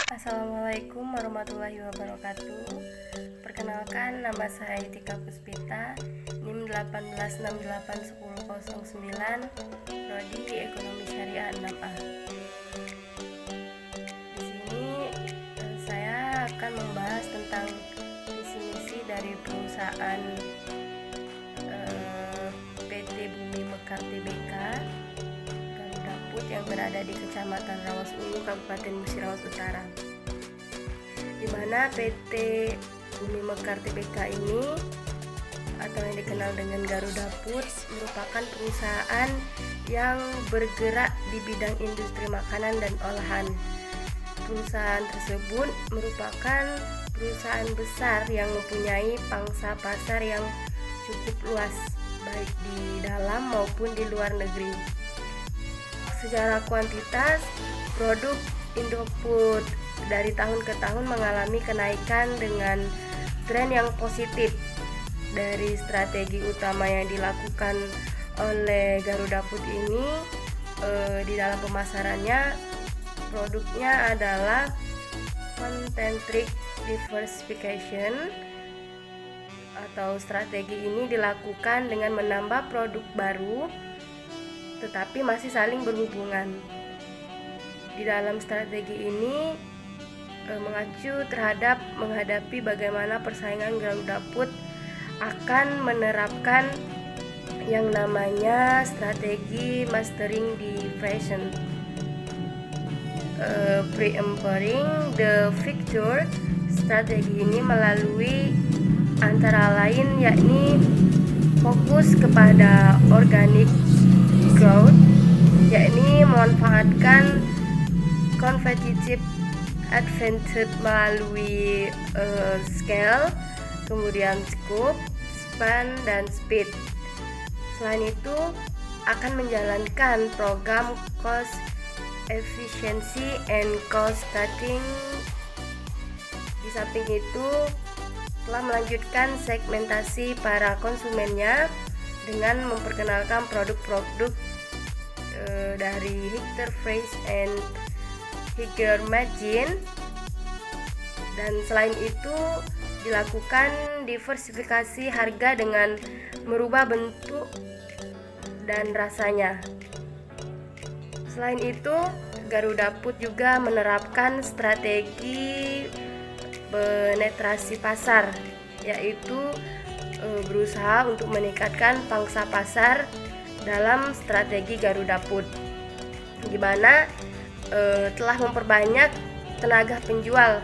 Assalamualaikum warahmatullahi wabarakatuh. Perkenalkan, nama saya Tika Puspita, NIM 18681009, Prodi Ekonomi Syariah 6A. Di sini saya akan membahas tentang visi misi dari perusahaan PT Bumi Mekar Tbk Garuda Food yang berada di Kecamatan Rawas Ulu, Kabupaten Musirawas Utara, di mana PT Bumi Mekar Tbk ini atau yang dikenal dengan Garuda Food merupakan perusahaan yang bergerak di bidang industri makanan dan olahan. Perusahaan tersebut merupakan perusahaan besar yang mempunyai pangsa pasar yang cukup luas, baik di dalam maupun di luar negeri. Secara kuantitas, produk Indofood dari tahun ke tahun mengalami kenaikan dengan tren yang positif. Dari strategi utama yang dilakukan oleh Garuda Food ini di dalam pemasarannya, produknya adalah concentric diversification, atau strategi ini dilakukan dengan menambah produk baru tetapi masih saling berhubungan. Di dalam strategi ini mengacu terhadap menghadapi bagaimana persaingan, Garuda Food akan menerapkan yang namanya strategi mastering the fashion, pre-empowering the future. Strategi ini melalui antara lain yakni fokus kepada organic growth, yakni memanfaatkan competitive advantage melalui scale, kemudian scope, span, dan speed. Selain itu akan menjalankan program cost efficiency and cost cutting. Di samping itu telah melanjutkan segmentasi para konsumennya dengan memperkenalkan produk-produk dari Hector Fresh and Higher Margin. Dan selain itu dilakukan diversifikasi harga dengan merubah bentuk dan rasanya. Selain itu, Garuda Food juga menerapkan strategi penetrasi pasar, yaitu berusaha untuk meningkatkan pangsa pasar dalam strategi Garuda Food, di mana telah memperbanyak tenaga penjual,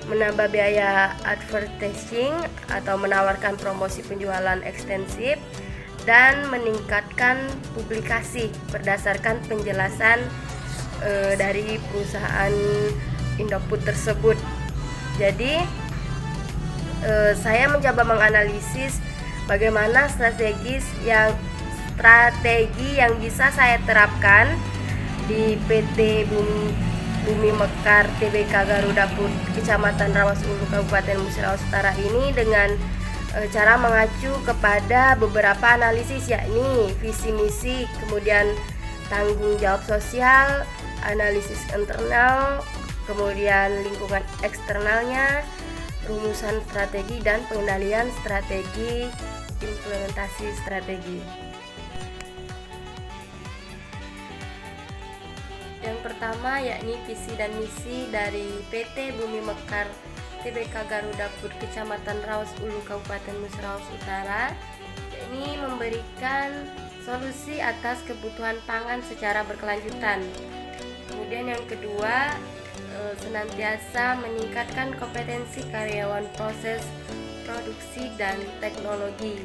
menambah biaya advertising atau menawarkan promosi penjualan ekstensif, dan meningkatkan publikasi berdasarkan penjelasan dari perusahaan Indofood tersebut. Jadi saya mencoba menganalisis bagaimana strategi yang bisa saya terapkan di PT Bumi Mekar Tbk Garuda Food Kecamatan Rawas Ulu, Kabupaten Musirawas Utara ini dengan cara mengacu kepada beberapa analisis, yakni visi misi, kemudian tanggung jawab sosial, analisis internal, kemudian lingkungan eksternalnya, rumusan strategi, dan pengendalian strategi, implementasi strategi. Yang pertama yakni visi dan misi dari PT Bumi Mekar Tbk Garuda Food Kecamatan Rawas Ulu, Kabupaten Musirawas Utara, yakni memberikan solusi atas kebutuhan pangan secara berkelanjutan. Kemudian yang kedua, senantiasa meningkatkan kompetensi karyawan proses produksi dan teknologi.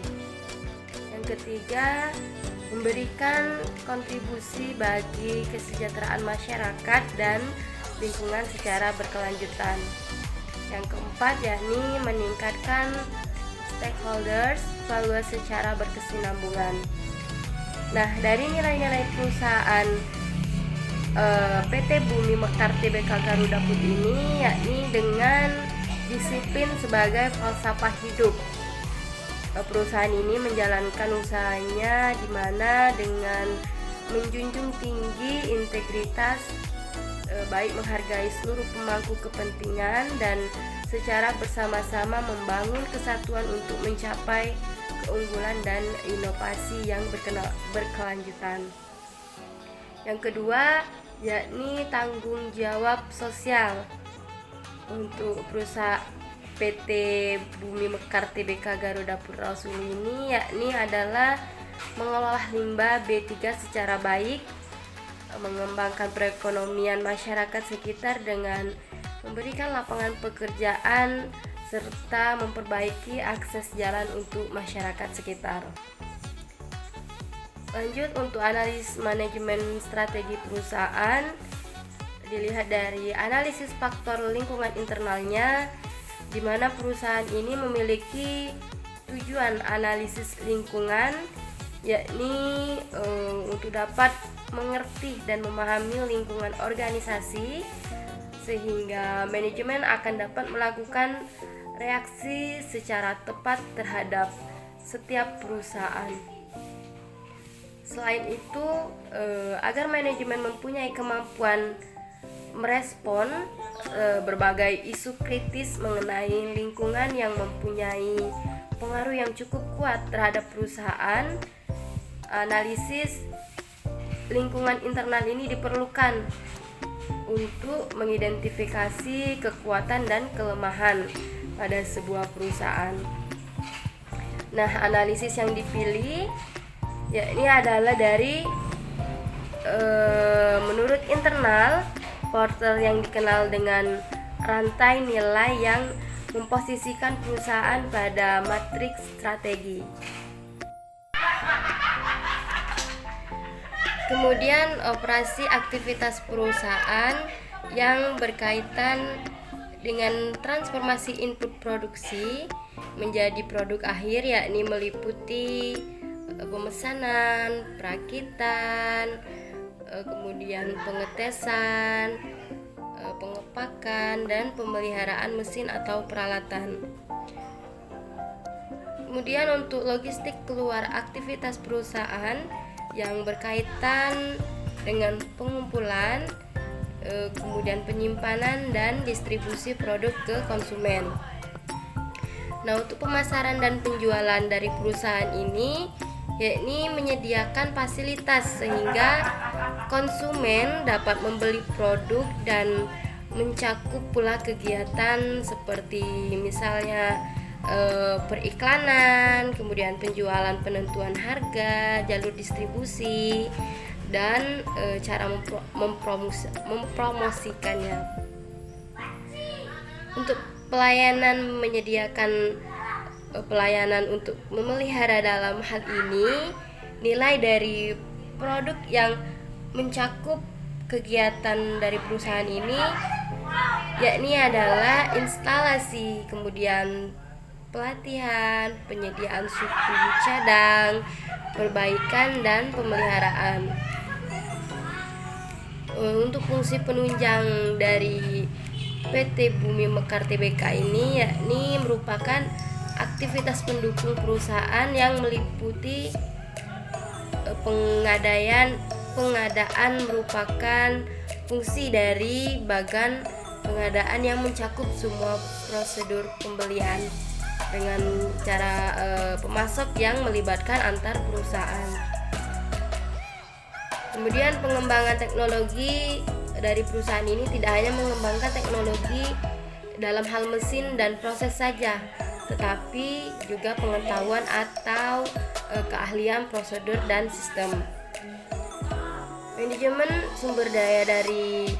Yang ketiga, memberikan kontribusi bagi kesejahteraan masyarakat dan lingkungan secara berkelanjutan. Yang keempat yakni meningkatkan stakeholders value secara berkesinambungan. Nah, dari nilai-nilai perusahaan PT Bumi Mekar Tbk Garuda Food ini yakni dengan disiplin sebagai falsafah hidup. Perusahaan ini menjalankan usahanya di mana dengan menjunjung tinggi integritas, baik menghargai seluruh pemangku kepentingan dan secara bersama-sama membangun kesatuan untuk mencapai keunggulan dan inovasi yang berkelanjutan. Yang kedua, yakni tanggung jawab sosial. Untuk perusahaan PT Bumi Mekar Tbk Garuda Putra Sulu ini yakni adalah mengelola limbah B3 secara baik, mengembangkan perekonomian masyarakat sekitar dengan memberikan lapangan pekerjaan serta memperbaiki akses jalan untuk masyarakat sekitar. Lanjut, untuk analisis manajemen strategi perusahaan, dilihat dari analisis faktor lingkungan internalnya, di mana perusahaan ini memiliki tujuan analisis lingkungan, yakni untuk dapat mengerti dan memahami lingkungan organisasi, sehingga manajemen akan dapat melakukan reaksi secara tepat terhadap setiap perusahaan. Selain itu, agar manajemen mempunyai kemampuan merespon berbagai isu kritis mengenai lingkungan yang mempunyai pengaruh yang cukup kuat terhadap perusahaan, analisis lingkungan internal ini diperlukan untuk mengidentifikasi kekuatan dan kelemahan pada sebuah perusahaan. Nah, analisis yang dipilih yakni adalah dari menurut internal Porter yang dikenal dengan rantai nilai yang memposisikan perusahaan pada matriks strategi. Kemudian operasi aktivitas perusahaan yang berkaitan dengan transformasi input produksi menjadi produk akhir, yakni meliputi pemesanan, perakitan, kemudian pengetesan, pengepakan, dan pemeliharaan mesin atau peralatan. Kemudian untuk logistik keluar aktivitas perusahaan yang berkaitan dengan pengumpulan, kemudian penyimpanan dan distribusi produk ke konsumen. Nah, untuk pemasaran dan penjualan dari perusahaan ini yakni menyediakan fasilitas sehingga konsumen dapat membeli produk dan mencakup pula kegiatan seperti misalnya periklanan, kemudian penjualan, penentuan harga, jalur distribusi, dan cara mempromosikannya. Untuk pelayanan, menyediakan pelayanan untuk memelihara. Dalam hal ini, nilai dari produk yang mencakup kegiatan dari perusahaan ini yakni adalah instalasi, kemudian pelatihan, penyediaan suku cadang, perbaikan, dan pemeliharaan. Untuk fungsi penunjang dari PT Bumi Mekar Tbk ini yakni merupakan aktivitas pendukung perusahaan yang meliputi pengadaan merupakan fungsi dari bagan pengadaan yang mencakup semua prosedur pembelian dengan cara pemasok yang melibatkan antar perusahaan. Kemudian pengembangan teknologi dari perusahaan ini tidak hanya mengembangkan teknologi dalam hal mesin dan proses saja, tetapi juga pengetahuan atau keahlian prosedur dan sistem. Manajemen sumber daya dari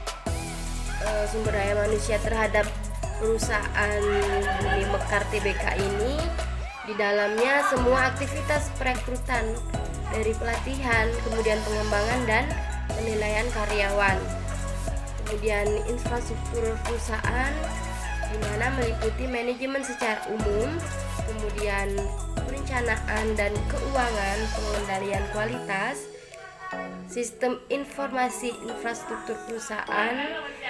sumber daya manusia terhadap perusahaan Bumi Mekar Tbk ini, di dalamnya semua aktivitas perekrutan dari pelatihan, kemudian pengembangan dan penilaian karyawan, kemudian infrastruktur perusahaan di mana meliputi manajemen secara umum, kemudian perencanaan dan keuangan, pengendalian kualitas, sistem informasi infrastruktur perusahaan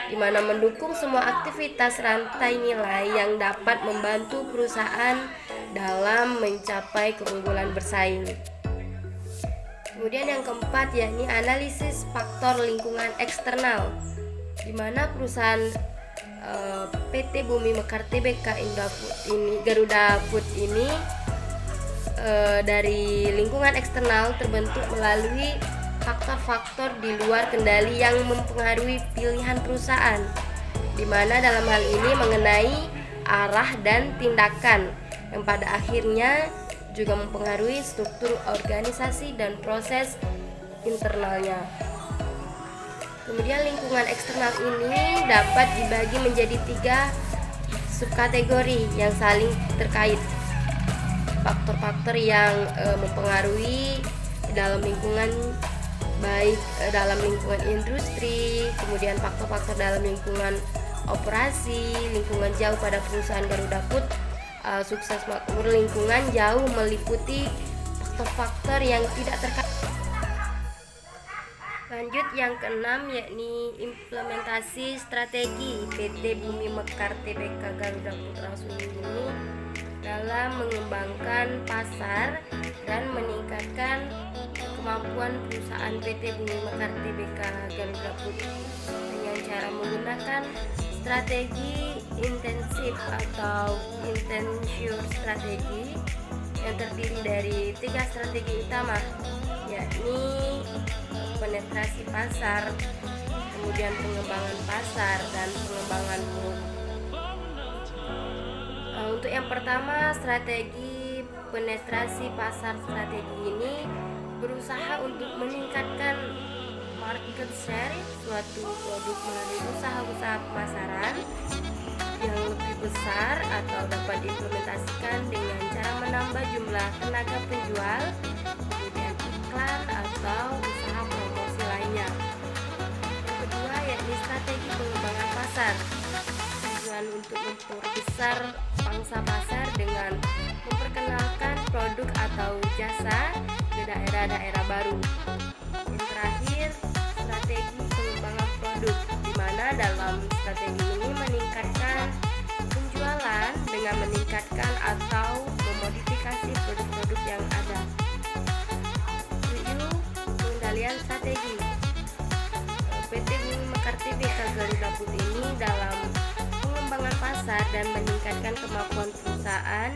di mana mendukung semua aktivitas rantai nilai yang dapat membantu perusahaan dalam mencapai keunggulan bersaing. Kemudian yang keempat yakni analisis faktor lingkungan eksternal, di di mana perusahaan PT Bumi Mekar Tbk Garuda Food ini dari lingkungan eksternal terbentuk melalui faktor-faktor di luar kendali yang mempengaruhi pilihan perusahaan, di mana dalam hal ini mengenai arah dan tindakan yang pada akhirnya juga mempengaruhi struktur organisasi dan proses internalnya. Kemudian lingkungan eksternal ini dapat dibagi menjadi 3 subkategori yang saling terkait. Faktor-faktor yang mempengaruhi dalam lingkungan, baik dalam lingkungan industri, kemudian faktor-faktor dalam lingkungan operasi, lingkungan jauh pada perusahaan Garuda Food. Sukses makmur lingkungan jauh meliputi faktor-faktor yang tidak terkait. Lanjut yang keenam, yakni implementasi strategi PT Bumi Mekar Tbk Garuda Putra Sulu ini dalam mengembangkan pasar dan meningkatkan kemampuan perusahaan PT Bumi Mekar Tbk Garuda Putra dengan cara menggunakan strategi intensif atau intensive strategi yang terdiri dari 3 strategi utama, yakni penetrasi pasar, kemudian pengembangan pasar, dan pengembangan produk. Untuk yang pertama, strategi penetrasi pasar. Strategi ini berusaha untuk meningkatkan market share suatu produk melalui usaha-usaha pemasaran yang lebih besar atau dapat diimplementasikan dengan cara menambah jumlah tenaga penjual, kemudian iklan atau usaha promosi lainnya. Yang kedua, yakni strategi pengembangan pasar. Tujuan untuk memperbesar pangsa pasar dengan memperkenalkan produk atau jasa ke daerah-daerah baru. Yang terakhir, strategi pengembangan produk, di mana dalam strategi ini meningkatkan penjualan dengan meningkatkan atau memodifikasi produk-produk yang ada. 7. Pengendalian strategi. PT Bumi Mekar Tbk Garuda Food ini dalam pengembangan pasar dan meningkatkan kemampuan perusahaan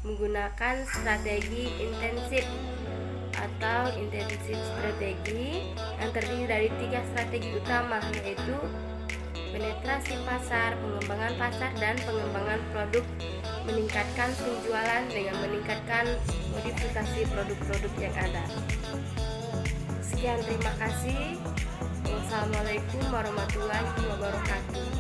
menggunakan strategi intensif atau intensive strategi yang terdiri dari 3 strategi utama, yaitu penetrasi pasar, pengembangan pasar, dan pengembangan produk, meningkatkan penjualan dengan meningkatkan modifikasi produk-produk yang ada. Sekian, terima kasih. Wassalamualaikum warahmatullahi wabarakatuh.